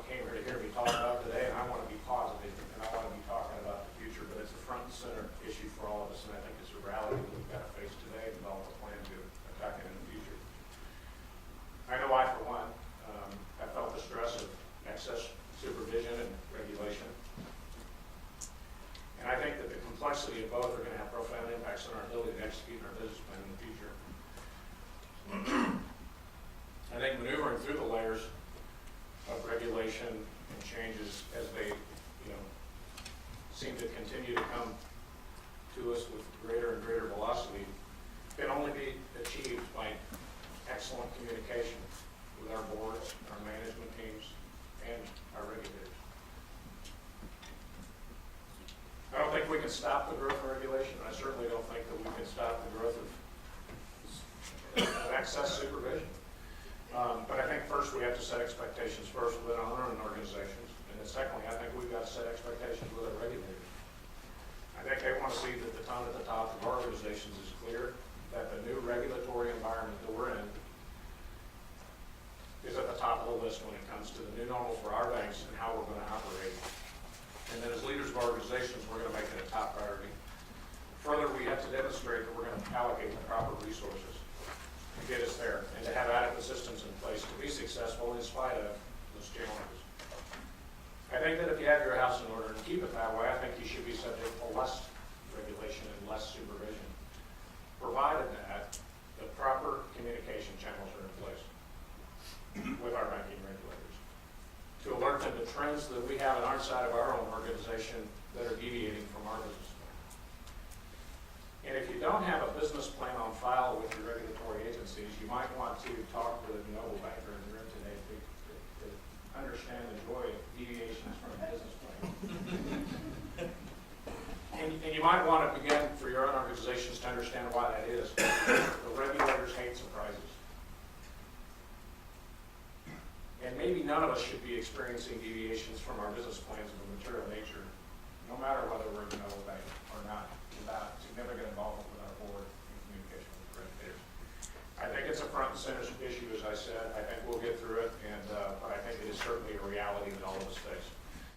came here to hear me talk about today, and I want to be positive, and I want to be talking about the future, but it's a front and center issue for all of us, and I think it's a reality that we've got to face today and develop a plan to attack it in the future. I know I, for one, have felt the stress of excess supervision and regulation. And I think that the complexity of both are going to have profound impacts on our ability to execute our business plan in the future. I think maneuvering through the layers of regulation and changes as they, seem to continue to come to us with greater and greater velocity can only be achieved by excellent communication with our boards, our management teams, and our regulators. I don't think we can stop the growth of regulation. I certainly don't think that we can stop the growth of excess supervision. But I think first we have to set expectations first with our own organizations. And then secondly, I think we've got to set expectations with our regulators. I think they want to see that the tone at the top of our organizations is clear, that the new regulatory environment that we're in is at the top of the list when it comes to the new normal for our banks and how we're going to operate. And then as leaders of our organizations, we're going to make it a top priority. Further, we have to demonstrate that we're going to allocate the proper resources to get us there and to have adequate systems in place to be successful in spite of those challenges. I think that if you have your house in order and keep it that way, I think you should be subject to less regulation and less supervision, provided that the proper communication channels are in place with our banking regulators to alert them to trends that we have on our side of our own organization that are deviating from our business plan. And if you don't have a business plan on file with your regulatory agencies, you might want to talk to the noble banker in the room today to understand the joy of deviations from a business plan. And you might want to begin for your own organizations to understand why that is. The regulators hate surprises. And maybe none of us should be experiencing deviations from our business plans of a material nature, no matter whether we're in the noble bank or not, without significant involvement with our board and communication with the regulators. I think it's a front and center